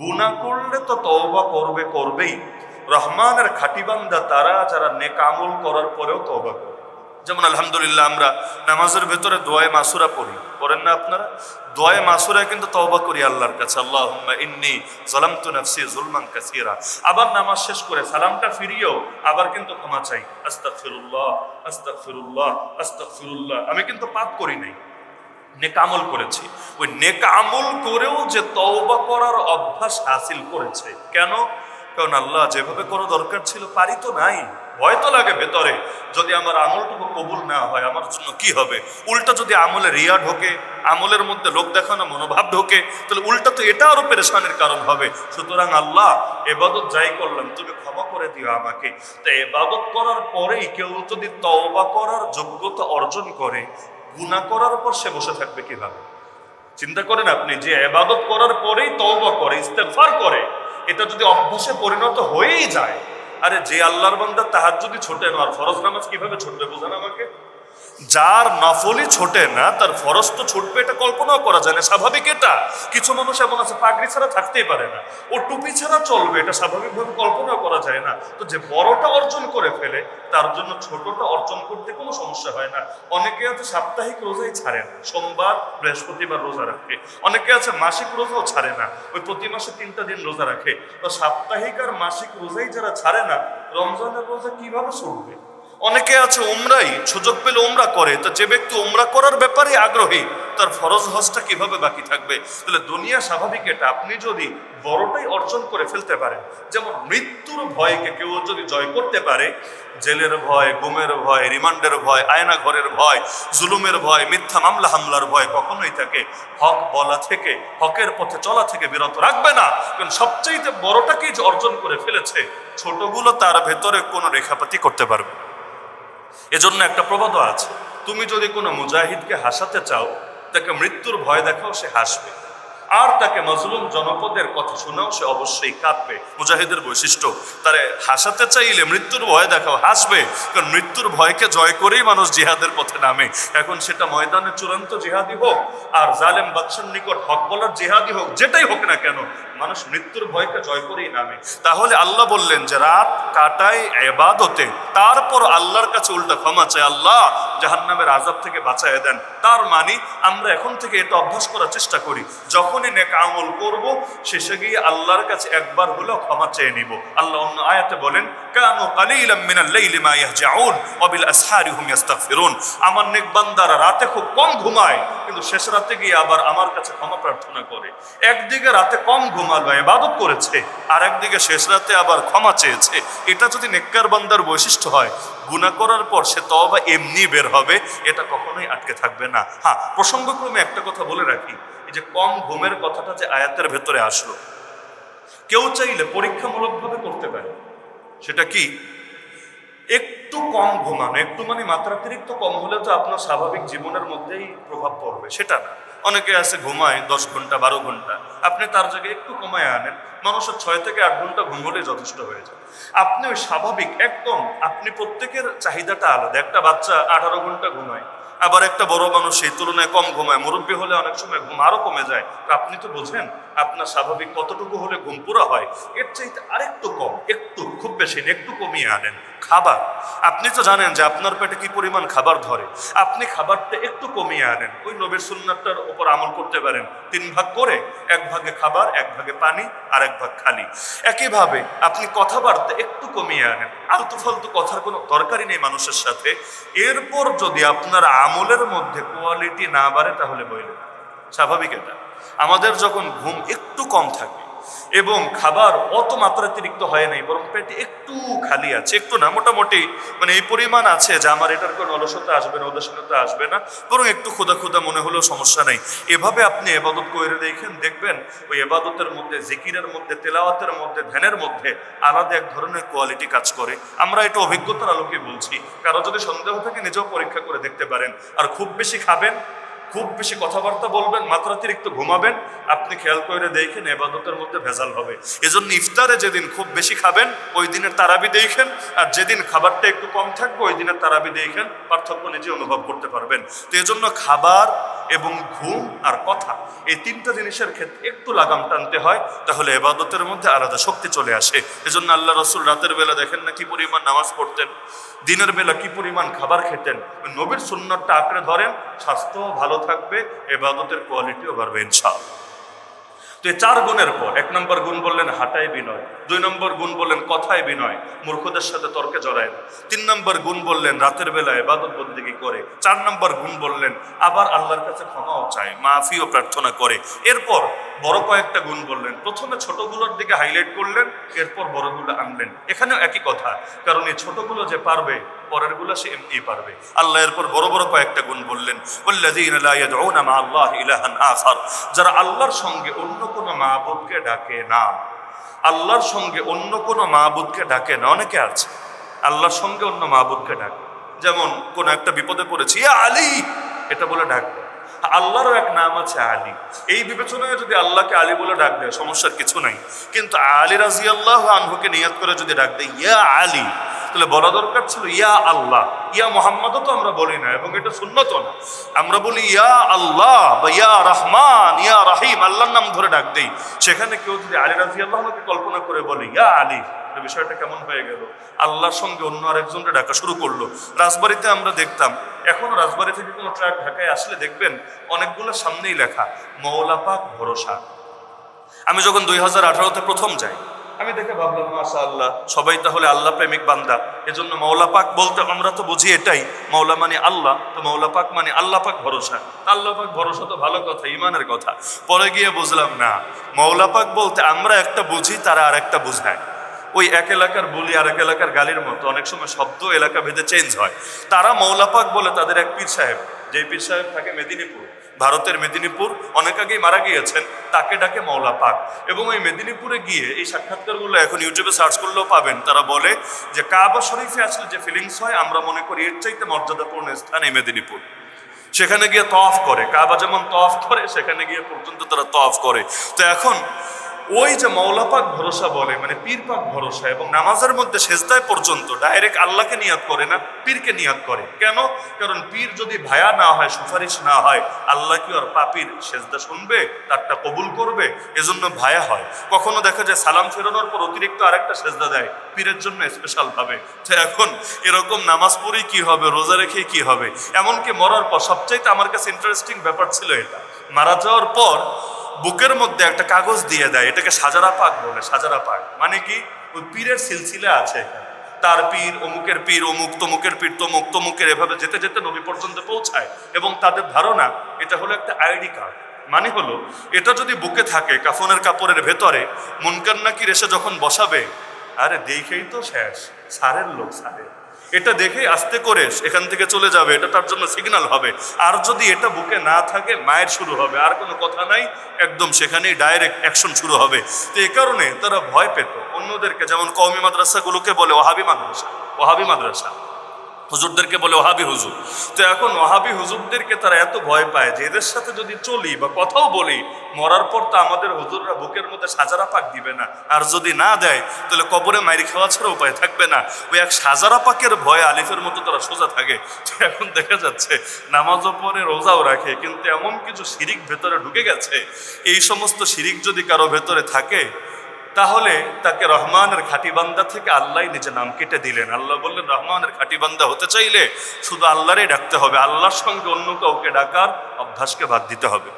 গুনাহ করলে তো তওবা করবেই। রহমানের খাঁটি বান্দা তারা যারা নেক আমল করার পরেও তওবা করে। যেমন আলহামদুলিল্লাহ আমরা নামাজের ভেতরে দোয়ায়ে মাসুরা পড়েন না আপনারা? দোয়ায়ে মাসুরায় কিন্তু তওবা করি আল্লাহর কাছে, আল্লাহুম্মা ইন্নী যালামতু নাফসি যুলমান কাসীরা। আবার নামাজ শেষ করে সালামটা ফিরিয়েও আবার কিন্তু ক্ষমা চাই, আস্তাগফিরুল্লাহ আস্তাগফিরুল্লাহ আস্তাগফিরুল্লাহ। আমি কিন্তু পাপ করি নাই, নেক আমল করেছি। ওই নেক আমল করেও যে তওবা করার অভ্যাস হাসিল করেছে। কেন? কারণ আল্লাহ যেভাবে কোনো দরকার ছিল পারি তো নাই, ভয় তো লাগে ভেতরে, যদি আমার আমলটুকু কবুল না হয় আমার জন্য কি হবে। উল্টা যদি আমলে রিয়া ঢোকে, আমলের মধ্যে লোক দেখানো মনোভাব ঢোকে, তাহলে উল্টা তো এটা আরো পেরেশানির কারণ হবে। সুতরাং আল্লাহ, এবাদত যাই করলাম তুমি ক্ষমা করে দিও আমাকে। তাই এবাদত করার পরেই কেউ যদি তওবা করার যোগ্যতা অর্জন করে, গুনাহ করার পর সে বসে থাকবে কিভাবে? চিন্তা করেন আপনি, যে ইবাদত করার পরেই তওবা করে, ইস্তেগফার করে, এটা যদি অভ্যাসে পরিণত হয়েই যায়, আরে যে আল্লাহর বান্দা তাহাজ্জুদই ছোটে না, আর ফরজ নামাজ কিভাবে ছুটবে বুঝেন আমাকে? যার নফলই ছোটে না তার ফরজ তো ছুটবে, এটা কল্পনাও করা যায় না, স্বাভাবিক। এটা কিছু মানুষ এমন আছে পাগড়ি ছাড়া থাকতেই পারে না, ও টুপি ছাড়া চলবে, এটা স্বাভাবিকভাবে কল্পনাও করা যায় না। তো যে বড়টা অর্জন করে ফেলে তার জন্য ছোটটা অর্জন করতে কোনো সমস্যা হয় না। অনেকে আছে সাপ্তাহিক রোজাই ছাড়ে না, সোমবার বৃহস্পতিবার রোজা রাখে। অনেকে আছে মাসিক রোজাও ছাড়ে না, ওই প্রতি মাসে 3টা দিন রোজা রাখে। তো সাপ্তাহিক আর মাসিক রোজাই যারা ছাড়ে না, রমজানের রোজা কিভাবে চলবে? অনেকে আছে উমরাই সুযোগ পেলে উমরা করে, তো যে ব্যক্তি উমরা করার ব্যাপারে আগ্রহী তার ফরজ হজটা কিভাবে বাকি থাকবে? তাহলে দুনিয়া স্বাভাবিক এটা। আপনি যদি বড়টাই অর্জন করে ফেলতে পারেন, যেমন মৃত্যুর ভয়কে কেউ যদি জয় করতে পারে, জেলের ভয়, গুমের ভয়, রিমান্ডের ভয়, আয়না ঘরের ভয়, জুলুমের ভয়, মিথ্যা মামলা হামলার ভয় কখনোই তাকে হক বলা থেকে, হকের পথে চলা থেকে বিরত রাখবে না। কারণ সবচাইতে বড়টাকেই যে অর্জন করে ফেলেছে, ছোটগুলো তার ভেতরে কোনো রেখাপাতি করতে পারবে না। এজন্য একটা প্রবাদও আছে, তুমি যদি কোনো মুজাহিদকে হাসাতে চাও, তাকে মৃত্যুর ভয় দেখাও, সে হাসবে। আর তাকে মজলুম জনপদের কথা শোনাও, সে অবশ্যই কাঁদবে। মুজাহিদের বৈশিষ্ট্য, তারে হাসাতে চাইলে মৃত্যুর ভয় দেখাও, হাসবে। কারণ মৃত্যুর ভয়কে জয় করেই মানুষ জিহাদের পথে নামে। এখন সেটা ময়দানে চূড়ান্ত জিহাদি হোক, আর জালেম বাদশার নিকট হক বলার জিহাদি হোক, যেটাই হোক না কেন, মানুষ মৃত্যুর ভয়কে জয় করেই নামে। তাহলে আল্লাহ বললেন যে রাত কাটায় ইবাদতে, তারপর আল্লাহর কাছে উল্টা ক্ষমা চায়, আল্লাহ জাহান্নামের আযাব থেকে বাঁচায় দেন। তার মানে আমরা এখন থেকে এটা অভ্যাস করার চেষ্টা করি, যখনই নেক আমল করব শেষে গিয়ে আল্লাহর কাছে একবার হলেও ক্ষমা চেয়ে নিব। আল্লাহ অন্য আয়াতে বলেন, কানু কালিলাম মিনাল লাইলি মা ইয়াহজাউন ওয়া বিল আসহারি হুম ইস্তাগফিরুন। আমার নেক বান্দারা রাতে খুব কম ঘুমায়, কিন্তু শেষ রাতে গিয়ে আবার আমার কাছে ক্ষমা প্রার্থনা করে। একদিকে রাতে কম ঘুমালো, ইবাদত করেছে, আর একদিকে শেষ রাতে আবার ক্ষমা চেয়েছে। এটা যদি নেককার বান্দার বৈশিষ্ট্য হয়, গুনাহ করার পর সে তওবা এমনি বের হবে, এটা কখনোই আটকে থাকবে না। হ্যাঁ, প্রসঙ্গক্রমে একটা কথা বলে রাখি, এই যে কম ঘুমের কথাটা যে আয়াতের ভেতরে আসলো, কেউ চাইলে পরীক্ষামূলকভাবে করতে পারে। সেটা কি? একটু কম ঘুমানো, একটু মানে মাত্রাতিরিক্ত কম হলে তো আপনার স্বাভাবিক জীবনের মধ্যেই প্রভাব পড়বে, সেটা না। অনেকে আছে ঘুমায় 10 ঘন্টা 12 ঘন্টা, আপনি তার জায়গায় একটু কমায় আনেন, মানুষের 6 থেকে 8 ঘন্টা ঘুম হলেই যথেষ্ট হয়ে যায়। আপনি ওই স্বাভাবিক একদম, আপনি প্রত্যেকের চাহিদাটা আলাদা। একটা বাচ্চা 18 ঘন্টা ঘুমায়, আবার একটা বড় মানুষ সেই তুলনায় কম ঘুমায়, মুরব্বী হলে অনেক সময় ঘুম আরো কমে যায়। তো আপনি তো বোঝেন আপনার স্বাভাবিক কতটুকু হলে ঘুম পুরা হয়, এর চাইতে আরেকটু কম, একটু, খুব বেশি না, একটু কমিয়ে আনেন। খাবার, আপনি তো জানেন যে আপনার পেটে কি পরিমাণ খাবার ধরে, আপনি খাবারটা একটু কমিয়ে আনেন। ওই নবীর সুন্নাতটার উপর আমল করতে পারেন, 3 ভাগ করে, 1 ভাগে খাবার, 1 ভাগে পানি, আর 1 ভাগ খালি। একইভাবে আপনি কথাবার্তা একটু কমিয়ে আনেন, আলতু ফালতু কথার কোনো দরকারই নেই মানুষের সাথে। এরপর যদি আপনার আমলের মধ্যে কোয়ালিটি না বাড়ে তাহলে বইলেন, স্বাভাবিক এটা। আমাদের যখন ঘুম একটু কম থাকে এবং খাবার অত মাত্রাতিরিক্ত হয় নাই, বরং পেটে একটু খালি আছে, একটু না, মোটামুটি মানে এই পরিমাণ আছে যে আমার এটার কোনো অলসতা আসবে না, উদাসীনতা আসবে না, বরং একটু ক্ষুধা ক্ষুধা মনে হলেও সমস্যা নেই। এভাবে আপনি ইবাদত করে দেখবেন ওই ইবাদতের মধ্যে, জিকিরের মধ্যে, তেলাওয়াতের মধ্যে, ধ্যানের মধ্যে আলাদা এক ধরনের কোয়ালিটি কাজ করে। আমরা এটা অভিজ্ঞতার আলোকে বলছি, কারো যদি সন্দেহ থাকে নিজেও পরীক্ষা করে দেখতে পারেন। আর খুব বেশি খাবেন, খুব বেশি কথাবার্তা বলবেন, মাত্রাতিরিক্ত ঘুমাবেন, আপনি খেয়াল করে দেখেন এবাদতের মধ্যে ভেজাল হবে। এজন্য ইফতারে যেদিন খুব বেশি খাবেন ওই দিনের তারাবি দেখেন, আর যেদিন খাবারটা একটু কম থাকবে ওই দিনের তারাবি দেখেন, পার্থক্য নিজে অনুভব করতে পারবেন। তো এজন্য খাবার এবং ঘুম আর কথা, এই তিনটা জিনিসের ক্ষেত্রে একটু লাগাম টানতে হয়, তাহলে এবাদতের মধ্যে আলাদা শক্তি চলে আসে। এজন্য আল্লাহ রসুল রাতের বেলা দেখেন না কি পরিমাণ নামাজ পড়তেন, দিনের বেলা কি পরিমাণ খাবার খেতেন। নবীর সুন্নাতটা আঁকড়ে ধরেন, স্বাস্থ্য ভালো থাকবে, এবাদতের কোয়ালিটিও বাড়বে ইনশাআল্লাহ। তো এই 4 গুণের পর 1 নম্বর গুণ বললেন হাঁটায় বিনয়, 2 নম্বর গুণ বললেন কথায় বিনয়, মূর্খদের সাথে তর্কে জড়ায় না, 3 নম্বর গুণ বললেন রাতের বেলা ইবাদত বন্দেগী করে, 4 নম্বর গুণ বললেন আবার আল্লাহর কাছে ক্ষমাও চায়, মাফিও প্রার্থনা করে। এরপর বড় কয়েকটা গুণ বললেন, প্রথমে ছোটগুলোর দিকে হাইলাইট করলেন, এরপর বড়গুলো আনলেন। এখানেও একই কথা, কারণ এই ছোটগুলো যে পারবে পরেরগুলো সে এমনি পারবে। আল্লাহ এরপর বড় বড় কয়েকটা গুণ বললেন, ওয়াল্লাযীনা লা ইয়াদউনা মা আল্লাহি ইলাহান আখার, যারা আল্লাহর সঙ্গে অন্য কোনো মাবুদকে ডাকে না। আল্লাহর সঙ্গে অন্য কোনো মাবুদকে ডাকে না। অনেকে আছে আল্লাহর সঙ্গে অন্য মাবুদকে ডাকে, যেমন কোন একটা বিপদে পড়েছি, ইয়া আলী, এটা বলে ডাকবে। আল্লাহরও এক নাম আছে আলী, এই বিবেচনায় যদি আল্লাহকে আলী বলে ডাক দেয় সমস্যার কিছু নাই। কিন্তু আলী রাদিয়াল্লাহু আনহুকে নিয়ত করে যদি ডাক দেয় ইয়া আলী, তাহলে বলা দরকার ছিল ইয়া আল্লাহ। ইয়া মুহাম্মাদও তো আমরা বলি না, এবং এটা সুন্নত না। আমরা বলি ইয়া আল্লাহ বা ইয়া রহমান, ইয়া রাহিম, আল্লাহর নাম ধরে ডাক দেই। সেখানে কেউ যদি আলী রাদিয়াল্লাহু আনহুকে কল্পনা করে বলে ইয়া আলী, বিষয়টা কেমন হয়ে গেল? আল্লাহর সঙ্গে অন্য আরেকজনকে ডাকা শুরু করলো। রাজবাড়িতে আমরা দেখতাম, এখন রাজবাড়ি থেকে কোনো ট্রাক ঢাকায় আসলে দেখবেন অনেকগুলো সামনেই লেখা মওলা পাক ভরসা। আমি যখন 2018-তে প্রথম যাই, আমি দেখে ভাবলাম মাশাআল্লাহ, সবাই তাহলে আল্লাহ প্রেমিক বান্দা। এজন্য মওলা পাক বলতে আমরা তো বুঝি এটাই, মওলা মানে আল্লাহ, তো মওলা পাক মানে আল্লাহ পাক ভরসা। আল্লাহ পাক ভরসা তো ভালো কথা, ইমানের কথা। পরে গিয়ে বুঝলাম না, মওলা পাক বলতে আমরা একটা বুঝি, তারা আর একটা বুঝায়। ওই এক এলাকার বলি আর এক এলাকার গালির মতো, অনেক সময় শব্দ এলাকা ভেদে চেঞ্জ হয়। তারা মওলা পাক বলে তাদের এক পীর সাহেব, যে পীর সাহেব থাকে মেদিনীপুর, ভারতের মেদিনীপুর, অনেক আগেই মারা গিয়েছেন, তাকে ডাকে মওলা পাক। এবং ওই মেদিনীপুরে গিয়ে এই সাক্ষাৎকারগুলো এখন ইউটিউবে সার্চ করলেও পাবেন। তারা বলে যে কাবা শরীফে আসলে যে ফিলিংস হয়, আমরা মনে করি এর চাইতে মর্যাদাপূর্ণ স্থান এই মেদিনীপুর। সেখানে গিয়ে তওয়াফ করে, কাবা যেমন তওয়াফ করে সেখানে গিয়ে পর্যন্ত তারা তওয়াফ করে। তো এখন ওই যে মওলা পাক ভরসা বলে, মানে পীর পাক ভরসা, এবং নামাজের মধ্যে সেজদায় পর্যন্ত ডাইরেক্ট আল্লাহকে নিয়াত করে না, পীরকে নিয়াত করে। কেন? কারণ পীর যদি ভায়া না হয়, সুপারিশ না হয়, আল্লাহ কি আর পাপীর সেজদা শুনবে, তারটা কবুল করবে? এজন্য ভায়া হয়। কখনো দেখা যায় সালাম ফেরানোর পর অতিরিক্ত আরেকটা সেজদা দেয় পীরের জন্য স্পেশাল ভাবে। তো এখন এরকম নামাজ পড়েই কি হবে, রোজা রেখে কি হবে? এমনকি মরার পর সবচাইতে আমার কাছে ইন্টারেস্টিং ব্যাপার ছিল এটা, মারা যাওয়ার পর বুকের মধ্যে একটা কাগজ দিয়ে দেয়, এটাকে সাজারা পাক বলে। সাজারা পাক মানে কি? ওই পীরের সিলসিলা আছে, তার পীর অমুকের পীর অমুক, তমুকের পীর তমুক, তমুকের, এভাবে যেতে যেতে নবী পর্যন্ত পৌঁছায়। এবং তাদের ধারণা এটা হলো একটা আইডি কার্ড। মানে হলো এটা যদি বুকে থাকে কাফনের কাপড়ের ভেতরে, মুনকার নাকির এসে যখন বসাবে, আরে দেখেই তো শেষ, সারের লোক সারের, এটা দেখে আস্তে করে এখান থেকে চলে যাবে, এটা তার জন্য সিগন্যাল হবে। আর যদি এটা বুকে না থাকে, মায়ের শুরু হবে, আর কোনো কথা নাই, একদম সেখানেই ডাইরেক্ট অ্যাকশন শুরু হবে। তো এই কারণে তারা ভয় পেত অন্যদেরকে, যেমন কওমি মাদ্রাসাগুলোকে বলে ওয়াহাবি মাদ্রাসা, ওয়াহাবি মাদ্রাসা, হুজুরদেরকে বলে ওয়াহাবি হুজুর। তো এখন ওয়াহাবি হুজুরদেরকে তারা এত ভয় পায় যে এদের সাথে যদি চলি বা কথাও বলি, মরার পর তো আমাদের হুজুররা বুকের মধ্যে সাজারা পাক দিবে না, আর যদি না দেয় তাহলে কবরে মাইরি খাওয়া ছাড়া উপায় থাকবে না। ওই এক সাজারা পাকের ভয়ে আলিফের মতো তারা সোজা থাকে। তো এখন দেখা যাচ্ছে নামাজও পড়ে, রোজাও রাখে, কিন্তু এমন কিছু শিরিক ভেতরে ঢুকে গেছে। এই সমস্ত শিরিক যদি কারো ভেতরে থাকে, তাহলে তাকে রহমানের খাঁটি বান্দা থেকে আল্লাহ নিজে নাম কেটে দিলেন। আল্লাহ বললেন রহমানের খাঁটি বান্দা হতে চাইলে শুধু আল্লাহরই ডাকতে হবে, আল্লাহর সঙ্গে অন্য কাউকে ডাকার অভ্যাসকে বাদ দিতে হবে।